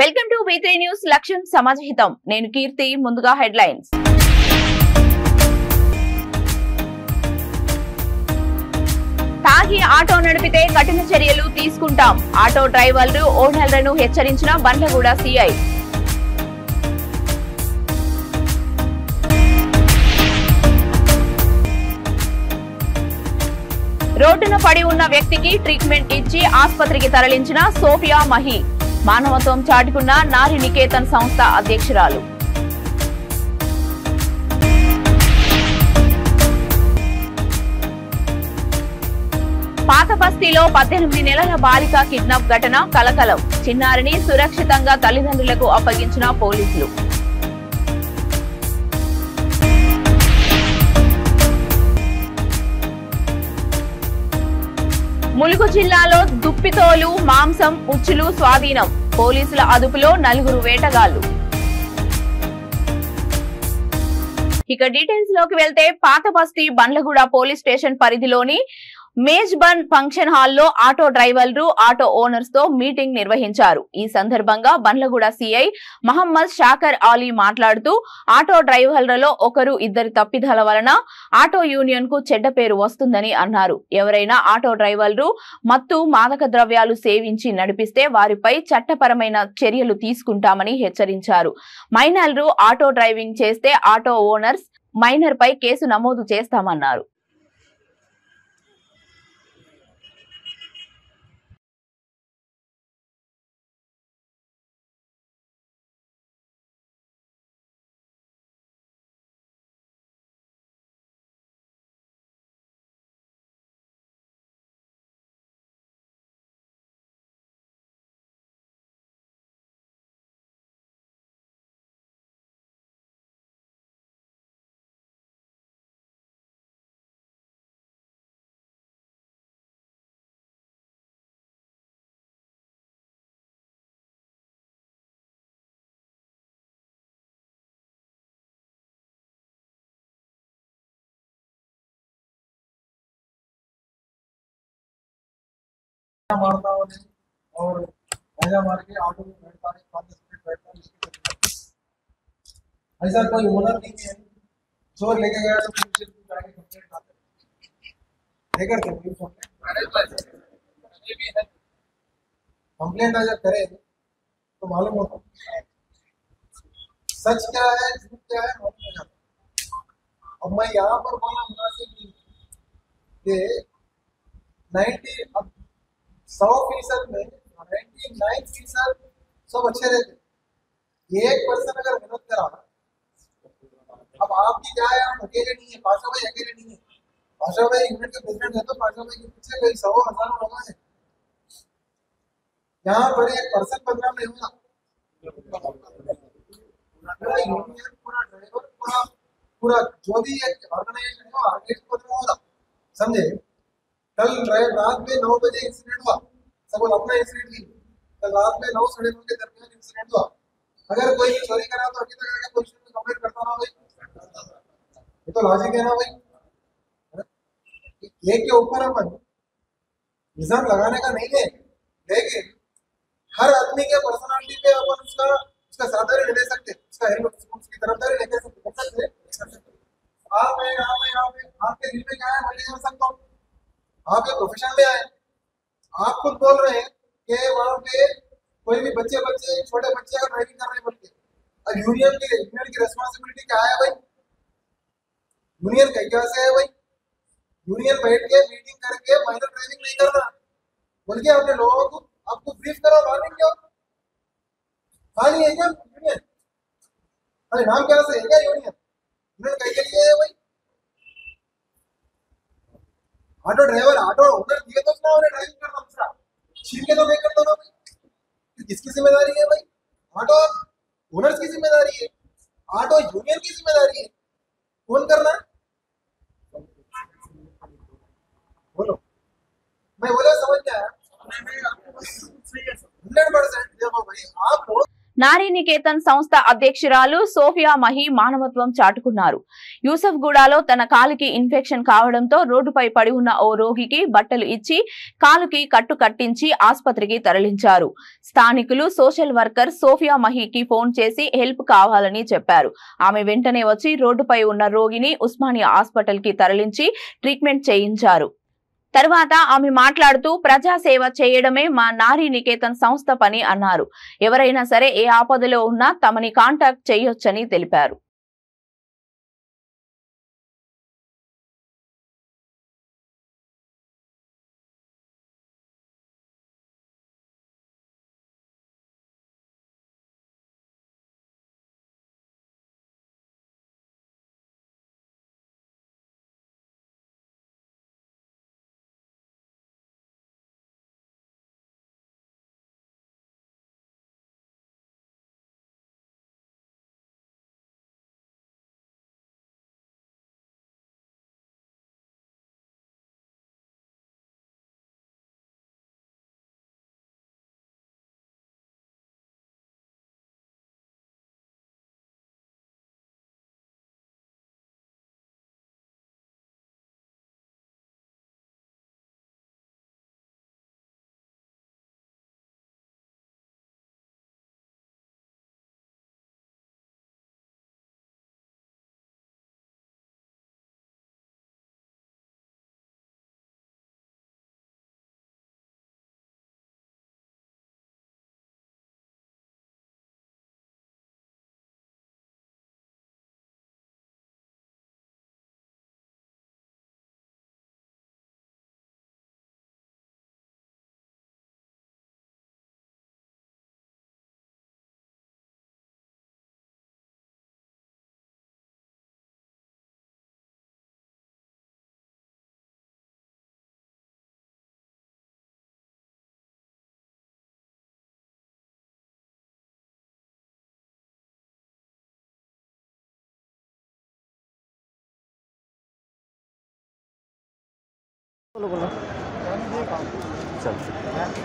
Welcome to V3 news లక్ష్యం సమాజహితం. నేను కీర్తి. ముందుగా హెడ్లైన్స్. తాగి ఆటో నడిపితే కఠిన చర్యలు తీసుకుంటాం. ఆటో డ్రైవర్లు ఓనర్లను హెచ్చరించిన బండ్లగూడ సిఐ. రోడ్డున పడి ఉన్న వ్యక్తికి ట్రీట్మెంట్ ఇచ్చి ఆసుపత్రికి తరలించిన సోఫియా మహి. మానవత్వం చాటుకున్న నారి నికేతన్ సంస్థ అధ్యక్షురాలు. పాత బస్తీలో 18 నెలల బాలిక కిడ్నాప్ ఘటన కలకలం. చిన్నారిని సురక్షితంగా తల్లిదండ్రులకు అప్పగించిన పోలీసులు. ములుగు జిల్లాలో దుప్పితోలు, మాంసం, ఉచ్చులు స్వాధీనం. పోలీసుల అదుపులో 4 వేటగాళ్లు. ఇక డీటెయిల్స్ లోకి వెళ్తే పాత బస్తీ బండ్లగూడ పోలీస్ స్టేషన్ పరిధిలోని మేజ్బన్ ఫంక్షన్ హాల్లో ఆటో డ్రైవర్లు, ఆటో ఓనర్స్ తో మీటింగ్ నిర్వహించారు. ఈ సందర్భంగా బండ్లగూడ సిఐ మహమ్మద్ షాకర్ అలీ మాట్లాడుతూ ఆటో డ్రైవర్లలో 1-2 తప్పిదాల వలన ఆటో యూనియన్ కు చెడ్డ పేరు వస్తుందని అన్నారు. ఎవరైనా ఆటో డ్రైవర్లు మత్తు, మాదక ద్రవ్యాలు సేవించి నడిపిస్తే వారిపై చట్టపరమైన చర్యలు తీసుకుంటామని హెచ్చరించారు. మైనర్లు ఆటో డ్రైవింగ్ చేస్తే ఆటో ఓనర్స్ మైనర్ పై కేసు నమోదు చేస్తామన్నారు. मारता और मजा मार के ऑटो में बैठता है, 5 मिनट बैठता है। ऐसा कोई ओनर नहीं है चोर लेके गया तो पुलिस को जाके कंप्लेंट करते लेकर के पुलिस कंप्लेंट अगर करे तो मालूम होता सच क्या है झूठ क्या है मालूम हो जाता। अब मैं यहाँ पर बोला मुनासिब नहीं कि 100% में 99% सब अच्छे रहते। 1% अगर गलत करा, अब आपकी क्या है, आप अकेले नहीं है, पाशा भाई अकेले नहीं है। पाशा भाई यूनिट के प्रेसिडेंट है तो पाशा भाई के पीछे कई 100,000 लोग हैं। यहाँ पर 1% बदनाम नहीं होगा। पूरा यूनियन, पूरा ड्राइवर, पूरा जो भी ऑर्गेनाइजेशन है आगे बदनाम होगा, समझे। कल रात में 9 बजे इंसिडेंट हुआ, सब अपना इंसिडेंट नहीं, कल रात में 9 साढ़े 9 के दरमियान इंसिडेंट हुआ। अगर कोई चोरी करा तो अभी तक आगे पुलिस में कंप्लेंट करता ना भाई, ये तो लॉजिक है ना भाई। एक के ऊपर अपन निजाम लगाने का नहीं है, लेकिन हर आदमी के पर्सनालिटी पे अपन उसका साधारण ले सकते, उसका हेल्प उसकी तरफदारी लेकर सकते। आप आपके दिल में क्या है मैं नहीं समझ सकता हूँ। आप ये प्रोफेशन में आए, आप खुद बोल रहे हैं कि वहाँ पे कोई भी बच्चे छोटे बच्चे अगर ड्राइविंग कर रहे हैं बोल के, अब यूनियन की रिस्पॉन्सिबिलिटी क्या है भाई? यूनियन क्या से है भाई? यूनियन बैठ के मीटिंग करके माइनर ड्राइविंग नहीं करना बोल के अपने लोगों को आपको ब्रीफ करो। वार्निंग क्यों खाली है क्या यूनियन? अरे नाम क्या से है क्या यूनियन? यूनियन के लिए है भाई? ऑटो ड्राइवर ऑटो ओनर दिए तो ना उन्हें ड्राइविंग करना, दूसरा छीन के तो नहीं करता ना भाई। किसकी जिम्मेदारी है भाई? ऑटो ओनर्स की जिम्मेदारी है, ऑटो यूनियन की जिम्मेदारी है। कौन करना है बोलो? मैं बोला समझ गया 100% देखो भाई आप నారీ నికేతన్ సంస్థ అధ్యక్షురాలు సోఫియా మహి మానవత్వం చాటుకున్నారు. యూసఫ్ గూడలో తన కాలుకి ఇన్ఫెక్షన్ కావడంతో రోడ్డుపై పడి ఉన్న ఓ రోగికి బట్టలు ఇచ్చి కాలుకి కట్టు కట్టించి ఆసుపత్రికి తరలించారు. స్థానికులు సోషల్ వర్కర్ సోఫియా మహికి ఫోన్ చేసి హెల్ప్ కావాలని చెప్పారు. ఆమె వెంటనే వచ్చి రోడ్డుపై ఉన్న రోగిని ఉస్మానియా హాస్పిటల్ కి తరలించి ట్రీట్మెంట్ చేయించారు. తర్వాత ఆమె మాట్లాడుతూ ప్రజాసేవ చేయడమే మా నారీ నికేతన్ సంస్థ పని అన్నారు. ఎవరైనా సరే ఏ ఆపదలో ఉన్నా తమని కాంటాక్ట్ చేయొచ్చని తెలిపారు.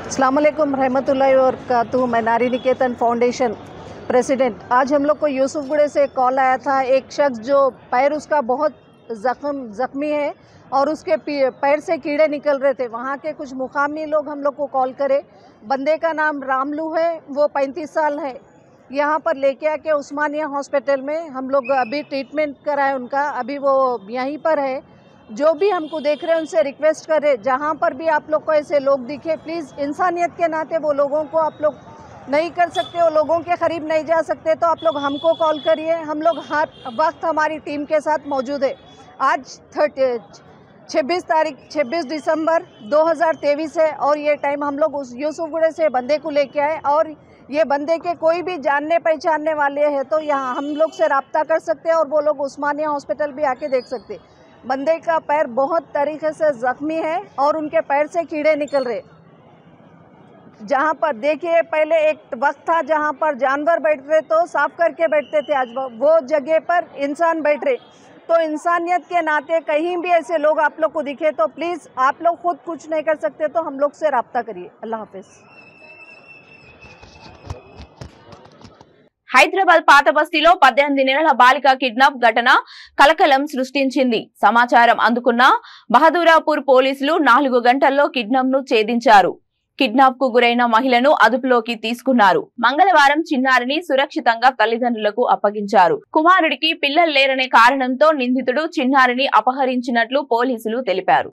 अस्सलाम वालेकुम रहमतुल्लाहि व बरकातुहू। मैं नारी निकेतन फाउंडेशन प्रेसिडेंट। आज हम लोग को यूसुफगुड़े से कॉल आया था, एक शख्स जो पैर उसका बहुत जख्मी है और उसके पैर से कीड़े निकल रहे थे। वहाँ के कुछ मुकामी लोग हम लोग को कॉल करे। बंदे का नाम रामलू है, वो 35 साल है। यहाँ पर लेके आके उस्मानिया हॉस्पिटल में हम लोग अभी ट्रीटमेंट कराए उनका, अभी वो यहीं पर है। जो भी हमको देख रहे हैं उनसे रिक्वेस्ट कर रहे, जहाँ पर भी आप लोग को ऐसे लोग दिखे, प्लीज़ इंसानियत के नाते वो लोगों को आप लोग नहीं कर सकते, वो लोगों के करीब नहीं जा सकते तो आप लोग हमको कॉल करिए। हम लोग हर वक्त हमारी टीम के साथ मौजूद है। आज 26 दिसंबर 2023 है और ये टाइम हम लोग उस यूसुफगुड़े से बंदे को लेके आए और ये बंदे के कोई भी जानने पहचानने वाले हैं तो यहाँ हम लोग से रब्ता कर सकते हैं और वो लोग उस्मानिया हॉस्पिटल भी आके देख सकते। बंदे का पैर बहुत तरीके से ज़ख्मी है और उनके पैर से कीड़े निकल रहे। जहाँ पर देखिए पहले एक वक्त था जहाँ पर जानवर बैठ रहे तो साफ करके बैठते थे, आज वो जगह पर इंसान बैठ रहे। तो इंसानियत के नाते कहीं भी ऐसे लोग आप लोग को दिखे तो प्लीज़, आप लोग खुद कुछ नहीं कर सकते तो हम लोग से रब्ता करिए। अल्लाह हाफिज़। హైదరాబాద్ పాత బస్తీలో 18 నెలల బాలిక కిడ్నాప్ ఘటన కలకలం సృష్టించింది. సమాచారం అందుకున్న బహదూరాపూర్ పోలీసులు 4 గంటల్లో కిడ్నాప్ ను ఛేదించారు. కిడ్నాప్ కు గురైన మహిళను అదుపులోకి తీసుకున్నారు. మంగళవారం చిన్నారిని సురక్షితంగా తల్లిదండ్రులకు అప్పగించారు. కుమారుడికి పిల్లలు లేరనే కారణంతో నిందితుడు చిన్నారిని అపహరించినట్లు పోలీసులు తెలిపారు.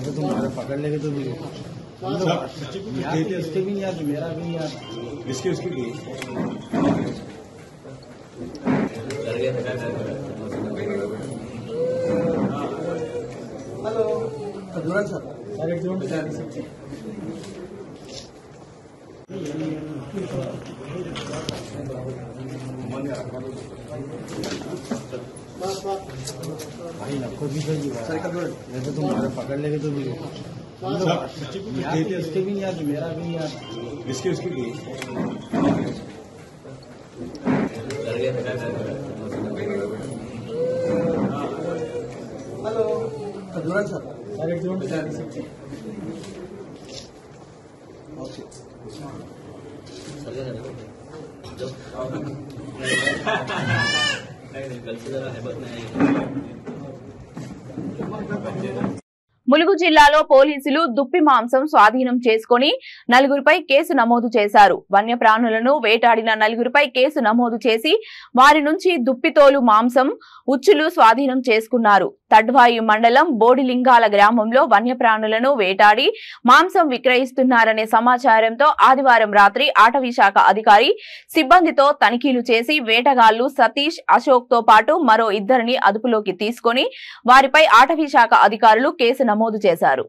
तो तुम्हारे पकड़ लेंगे तो भी इसके भी याद, मेरा भी याद, इसके उसके भी। हेलो सर, एक जोन बता सकते भाई नक्को भी तो तुम्हारे पकड़ लेंगे तो भी इसके भी याद, मेरा भी याद, इसके उसके भी। हेलो చూడండి సార్ ములుగు జిల్లాలో పోలీసులు దుప్పి మాంసం స్వాధీనం చేసుకుని నలుగురిపై కేసు నమోదు చేశారు. వన్యప్రాణులను వేటాడిన నలుగురిపై కేసు నమోదు చేసి వారి నుంచి దుప్పితోలు మాంసం ఉచ్చులు స్వాధీనం చేసుకున్నారు. తడ్వాయి మండలం బోడిలింగాల గ్రామంలో వన్యప్రాణులను వేటాడి మాంసం విక్రయిస్తున్నారనే సమాచారంతో ఆదివారం రాత్రి అటవీ శాఖ అధికారి సిబ్బందితో తనిఖీలు చేసి వేటగాళ్లు సతీష్, అశోక్ తో పాటు మరో ఇద్దరిని అదుపులోకి తీసుకుని వారిపై అటవీ శాఖ అధికారులు కేసు నమోదు చేశారు.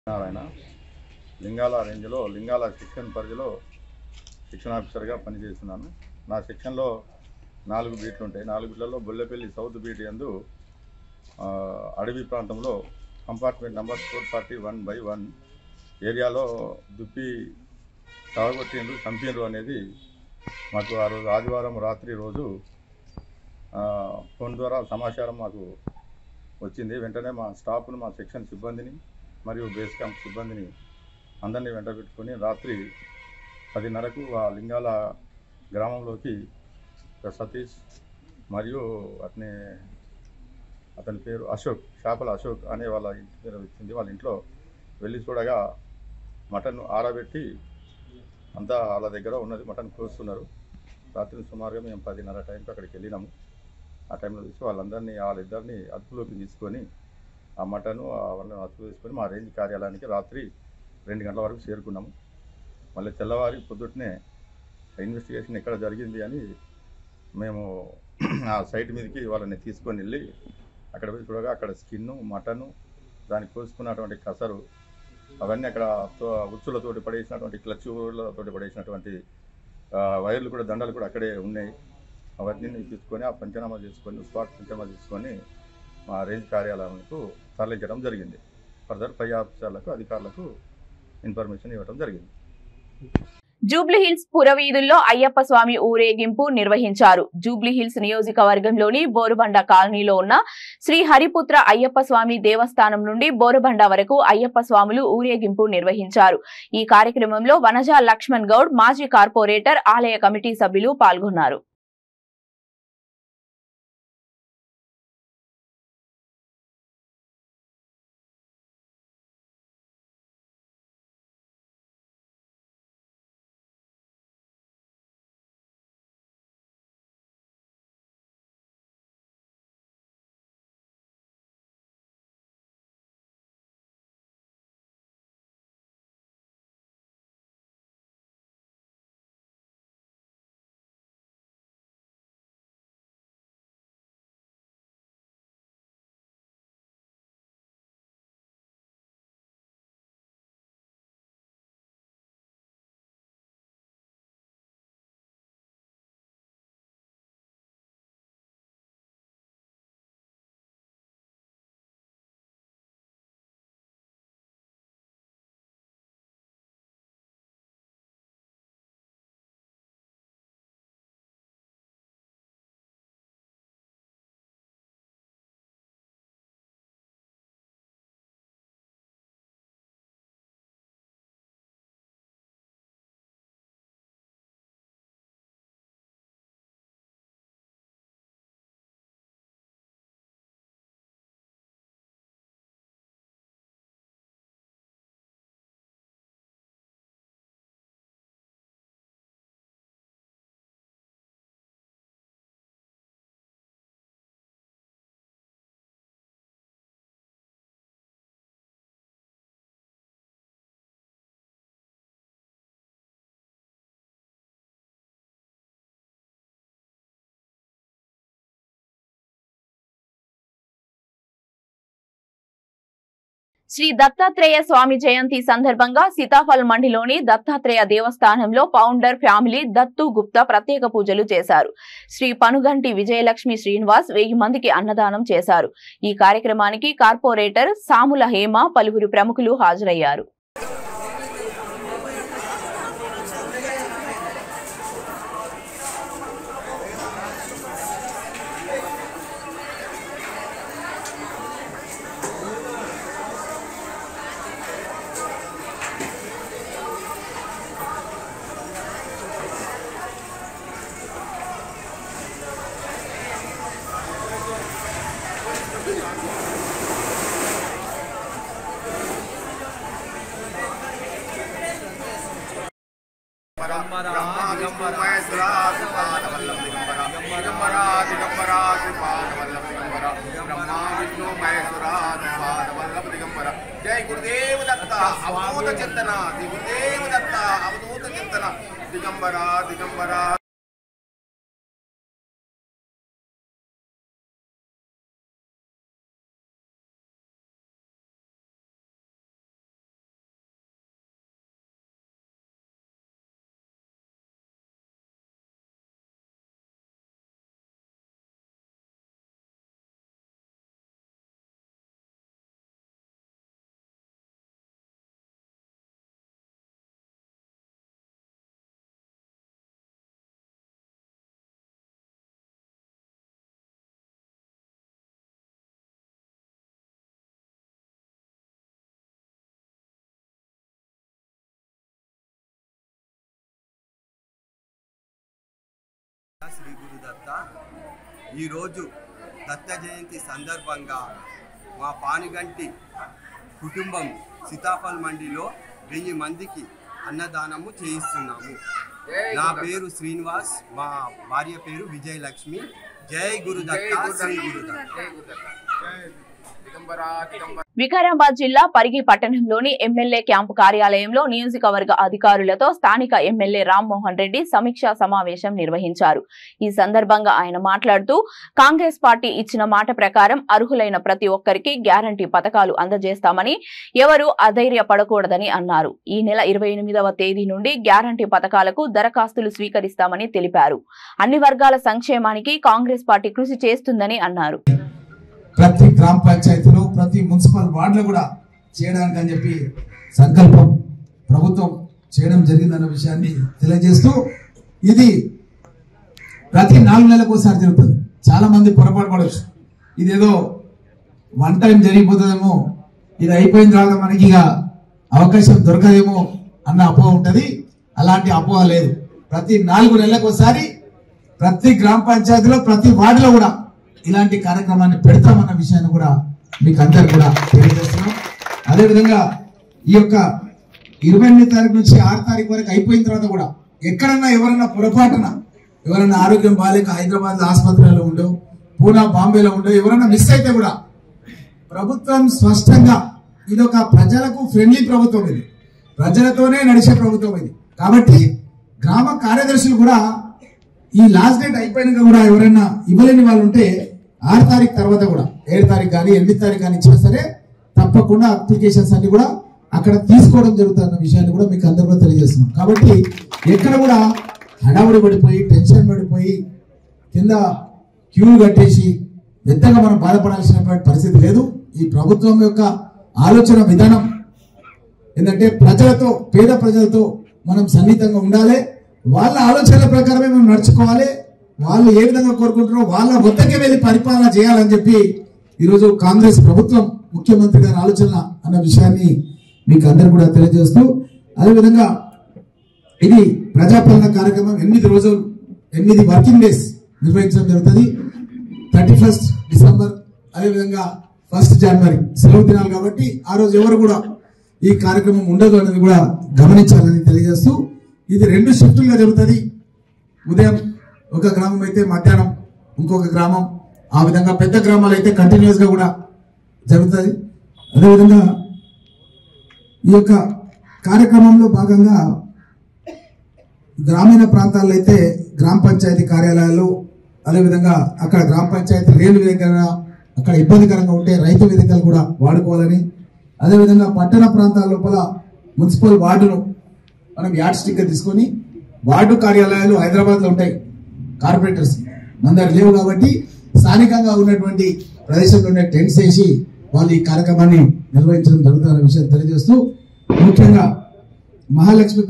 నారాయణ లింగాల రేంజ్లో లింగాల సెక్షన్ పరిధిలో సెక్షన్ ఆఫీసర్గా పనిచేస్తున్నాను. నా సెక్షన్లో 4 బీట్లు ఉంటాయి. 4 బీట్లలో బొల్లెపల్లి సౌత్ బీట్ యందు అడవి ప్రాంతంలో కంపార్ట్మెంట్ నెంబర్ 441/1 ఏరియాలో దుప్పి సాగొట్టిండ్రు, చంపిండ్రు అనేది మాకు ఆ రోజు ఆదివారం రాత్రి రోజు ఫోన్ ద్వారా సమాచారం మాకు వచ్చింది. వెంటనే మా స్టాఫ్ను, మా సెక్షన్ సిబ్బందిని మరియు బేస్ క్యాంప్ సిబ్బందిని అందరినీ వెంట పెట్టుకొని రాత్రి 10:30కు ఆ లింగాల గ్రామంలోకి సతీష్ మరియు అతని పేరు అశోక్, చేపల అశోక్ అనే వాళ్ళ ఇంటి పేరు వచ్చింది. వాళ్ళ ఇంట్లో వెళ్ళి చూడగా మటన్ ఆరబెట్టి అంతా వాళ్ళ దగ్గర ఉన్నది, మటన్ కోస్తున్నారు. రాత్రి సుమారుగా మేము 10:30 టైంకి అక్కడికి వెళ్ళినాము. ఆ టైంలో చూసి వాళ్ళిద్దరిని అదుపులోకి తీసుకొని ఆ మటను అవన్నీ అదుపు తీసుకొని మా రేంజ్ కార్యాలయానికి రాత్రి 2 గంటల వరకు చేరుకున్నాము. మళ్ళీ తెల్లవారి పొద్దుటనే ఇన్వెస్టిగేషన్ ఎక్కడ జరిగింది అని మేము ఆ సైట్ మీదకి వాళ్ళని తీసుకొని వెళ్ళి అక్కడ పోయి చూడగా అక్కడ స్కిన్ను, మటను, దాన్ని కోసుకున్నటువంటి కసరు, అవన్నీ అక్కడ ఉచ్చులతోటి పడేసినటువంటి క్లచ్లతోటి పడేసినటువంటి వైర్లు కూడా, దండలు కూడా అక్కడే ఉన్నాయి. అవన్నీ తీసుకొని ఆ పంచనామా చేసుకొని స్పాట్ పంచనామా తీసుకొని మా రేంజ్ కార్యాలయాలకు తరలించడం జరిగింది. ఫర్దర్ పై ఆఫీసర్లకు, అధికారులకు ఇన్ఫర్మేషన్ ఇవ్వడం జరిగింది. జూబ్లీహిల్స్ పురవీధుల్లో అయ్యప్ప స్వామి ఊరేగింపు నిర్వహించారు. జూబ్లీహిల్స్ నియోజకవర్గంలోని బోరుబండ కాలనీలో ఉన్న శ్రీ హరిపుత్ర అయ్యప్ప స్వామి దేవస్థానం నుండి బోరుబండ వరకు అయ్యప్ప స్వాములు ఊరేగింపు నిర్వహించారు. ఈ కార్యక్రమంలో వనజ లక్ష్మణ్ గౌడ్, మాజీ కార్పొరేటర్, ఆలయ కమిటీ సభ్యులు పాల్గొన్నారు. శ్రీ దత్తాత్రేయ స్వామి జయంతి సందర్భంగా సీతాఫల్ మండిలోని దత్తాత్రేయ దేవస్థానంలో ఫౌండర్ ఫ్యామిలీ దత్తు గుప్తా ప్రత్యేక పూజలు చేశారు. శ్రీ పనుగంటి విజయలక్ష్మి శ్రీనివాస్ 1000 మందికి అన్నదానం చేశారు. ఈ కార్యక్రమానికి కార్పొరేటర్ సాముల హేమ, పలువురు ప్రముఖులు హాజరయ్యారు. जय गुरुदेव दत्ता अवधूत चिंतन गुरुदेव दत्ता अवधूत चिंतन दिगंबरा दिगंबरा శ్రీ గురు దత్త ఈరోజు దత్త జయంతి సందర్భంగా మా పానుగంటి కుటుంబం సీతాఫల్ మండిలో 1000 మందికి అన్నదానము చేయిస్తున్నాము. నా పేరు శ్రీనివాస్, మా భార్య పేరు విజయలక్ష్మి. జై గురు దత్త, శ్రీ గురు దత్త. వికారాబాద్ జిల్లా పరిగి పట్టణంలోని ఎమ్మెల్యే క్యాంపు కార్యాలయంలో నియోజకవర్గ అధికారులతో స్థానిక ఎమ్మెల్యే రామ్మోహన్ రెడ్డి సమీక్షా సమావేశం నిర్వహించారు. ఈ సందర్భంగా ఆయన మాట్లాడుతూ కాంగ్రెస్ పార్టీ ఇచ్చిన మాట ప్రకారం అర్హులైన ప్రతి ఒక్కరికి గ్యారంటీ పథకాలు అందజేస్తామని, ఎవరూ అధైర్యపడకూడదని అన్నారు. ఈ నెల 28వ తేదీ నుండి గ్యారంటీ పథకాలకు దరఖాస్తులు స్వీకరిస్తామని తెలిపారు. అన్ని వర్గాల సంక్షేమానికి కాంగ్రెస్ పార్టీ కృషి చేస్తుందని అన్నారు. ప్రతి గ్రామ పంచాయతీలో, ప్రతి మున్సిపల్ వార్డులో కూడా చేయడానికి అని చెప్పి సంకల్పం ప్రభుత్వం చేయడం జరిగిందన్న విషయాన్ని తెలియజేస్తూ, ఇది ప్రతి 4 నెలలకు ఒకసారి జరుగుతుంది. చాలా మంది పొరపాటు పడవచ్చు, ఇదేదో 1 టైం జరిగిపోతుందేమో, ఇది అయిపోయిన తర్వాత మనకి ఇక అవకాశం దొరకదేమో అన్న అపోహ ఉంటుంది. అలాంటి అపోహ లేదు. ప్రతి 4 నెలలకు ఒకసారి ప్రతి గ్రామ పంచాయతీలో, ప్రతి వార్డులో కూడా ఇలాంటి కార్యక్రమాన్ని పెడతామన్న విషయాన్ని కూడా మీకు అందరు కూడా తెలియజేస్తున్నాం. అదేవిధంగా ఈ యొక్క 28వ తారీఖు నుంచి 6వ తారీఖు వరకు అయిపోయిన తర్వాత కూడా ఎక్కడన్నా ఎవరన్నా పొరపాటున ఎవరన్నా ఆరోగ్యం బాగాలేక హైదరాబాద్ ఆసుపత్రిలో ఉండవు, పూనా బాంబేలో ఉండవు, ఎవరన్నా మిస్ అయితే కూడా ప్రభుత్వం స్పష్టంగా ఇది ఒక ప్రజలకు ఫ్రెండ్లీ ప్రభుత్వం, ఇది ప్రజలతోనే నడిచే ప్రభుత్వం ఇది. కాబట్టి గ్రామ కార్యదర్శులు కూడా ఈ లాస్ట్ డేట్ అయిపోయినాక కూడా ఎవరైనా ఇవ్వలేని వాళ్ళు ఉంటే 6వ తారీఖు తర్వాత కూడా 7వ తారీఖు కానీ 8వ తారీఖు కానీ ఇచ్చినా సరే తప్పకుండా అప్లికేషన్స్ అన్ని కూడా అక్కడ తీసుకోవడం జరుగుతున్న విషయాన్ని కూడా మీకు అందరూ కూడా తెలియజేస్తున్నాం. కాబట్టి ఎక్కడ కూడా హడావుడి పడిపోయి టెన్షన్ పడిపోయి కింద క్యూలు కట్టేసి పెద్దగా మనం బాధపడాల్సినటువంటి పరిస్థితి లేదు. ఈ ప్రభుత్వం యొక్క ఆలోచన విధానం ఏంటంటే ప్రజలతో, పేద ప్రజలతో మనం సన్నిహితంగా ఉండాలి. వాళ్ళ ఆలోచనల ప్రకారమే మనం నడుచుకోవాలి. వాళ్ళు ఏ విధంగా కోరుకుంటారో వాళ్ళ వద్దకే వెళ్ళి పరిపాలన చేయాలని చెప్పి ఈరోజు కాంగ్రెస్ ప్రభుత్వం, ముఖ్యమంత్రి గారి ఆలోచన అన్న విషయాన్ని మీకు అందరు కూడా తెలియజేస్తూ, అదేవిధంగా ఇది ప్రజాపాలన కార్యక్రమం 8 రోజులు 8 వర్కింగ్ డేస్ నిర్వహించడం జరుగుతుంది. 31 డిసెంబర్, అదేవిధంగా 1 జనవరి సెలవు దినాలు కాబట్టి ఆ రోజు ఎవరు కూడా ఈ కార్యక్రమం ఉండదు అనేది కూడా గమనించాలని తెలియజేస్తూ, ఇది 2 షిఫ్టులుగా జరుగుతుంది. ఉదయం ఒక గ్రామం అయితే మధ్యాహ్నం ఇంకొక గ్రామం, ఆ విధంగా పెద్ద గ్రామాలు అయితే కంటిన్యూస్ గా కూడా జరుగుతుంది. అదేవిధంగా ఈ యొక్క కార్యక్రమంలో భాగంగా గ్రామీణ ప్రాంతాల్లో అయితే గ్రామ పంచాయతీ కార్యాలయాలు, అదేవిధంగా అక్కడ గ్రామ పంచాయతీ లేని విధంగా అక్కడ ఇబ్బందికరంగా ఉంటే రైతు వేదికలు కూడా వాడుకోవాలని, అదేవిధంగా పట్టణ ప్రాంతాల లోపల మున్సిపల్ వార్డును మనం యాడ్ స్టిక్ తీసుకొని వార్డు కార్యాలయాలు హైదరాబాద్లో ఉంటాయి కార్పొరేటర్స్ మన దగ్గర లేవు కాబట్టి స్థానికంగా ఉన్నటువంటి ప్రదేశంలోనే టెంట్స్ వేసి వాళ్ళు ఈ కార్యక్రమాన్ని నిర్వహించడం జరుగుతున్న విషయం తెలియజేస్తూ ముఖ్యంగా మహాలక్ష్మి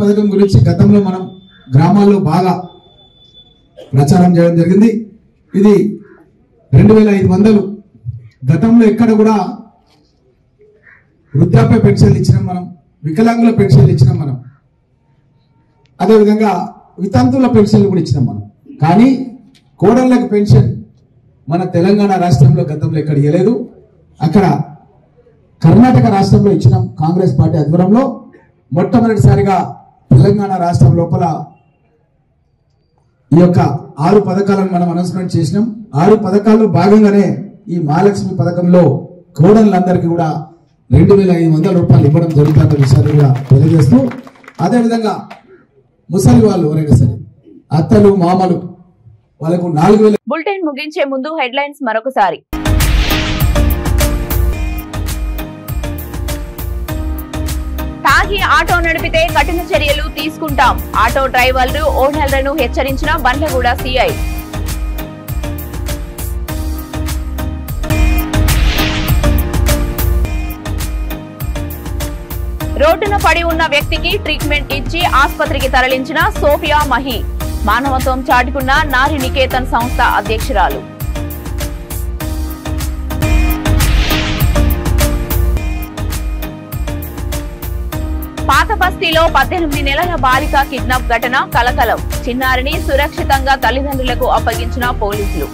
పథకం గురించి గతంలో మనం గ్రామాల్లో బాగా ప్రచారం చేయడం జరిగింది. ఇది 2500 గతంలో ఎక్కడ కూడా వృద్ధాప్య పెన్షన్లు ఇచ్చినాం మనం, వికలాంగుల పెన్షన్లు ఇచ్చినాం మనం, అదేవిధంగా వితంతువుల పెన్షన్లు కూడా ఇచ్చినాం మనం. కానీ కోడళ్ళకి పెన్షన్ మన తెలంగాణ రాష్ట్రంలో గతంలో ఎక్కడ ఇవ్వలేదు. అక్కడ కర్ణాటక రాష్ట్రంలో ఇచ్చినాం కాంగ్రెస్ పార్టీ ఆధ్వర్యంలో. మొట్టమొదటిసారిగా తెలంగాణ రాష్ట్రం లోపల ఈ యొక్క 6 పథకాలను మనం అనౌన్స్మెంట్ చేసినాం. 6 పథకాల్లో భాగంగానే ఈ మహాలక్ష్మి పథకంలో కోడళ్ళందరికీ కూడా 2500 రూపాయలు ఇవ్వడం జరుగుతున్న విషయాన్ని కూడా తెలియజేస్తూ, అదేవిధంగా ముసలి వాళ్ళు ఎవరైనా సరే అత్తలు మామలు వాళ్ళకు 4000. బులెటిన్ ముగించే ముందు హెడ్లైన్స్ మరొకసారి. తాగి ఆటో నడిపితే కఠిన చర్యలు తీసుకుంటాం. ఆటో డ్రైవర్లు ఓనర్లను హెచ్చరించిన బండ్లగూడ సిఐ. రోడ్డున పడి ఉన్న వ్యక్తికి ట్రీట్మెంట్ ఇచ్చి ఆసుపత్రికి తరలించిన సోఫియా మహి. మానవత్వం చాటుకున్న నారి నికేతన్ సంస్థ అధ్యక్షురాలు. పాత బస్తీలో 18 నెలల బాలిక కిడ్నాప్ ఘటన కలకలం. చిన్నారిని సురక్షితంగా తల్లిదండ్రులకు అప్పగించిన పోలీసులు.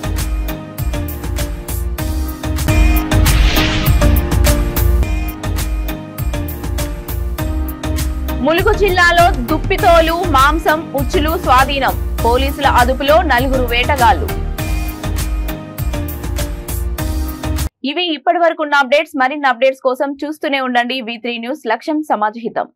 ములుగు జిల్లాలో దుప్పితోలు, మాంసం, ఉచ్చులు స్వాధీనం. పోలీసుల అదుపులో 4 వేటగాళ్లు. ఇవి ఇప్పటి వరకున్న అప్డేట్స్. మరిన్ని అప్డేట్స్ కోసం చూస్తూనే ఉండండి V3 న్యూస్. లక్ష్యం సమాజ హితం.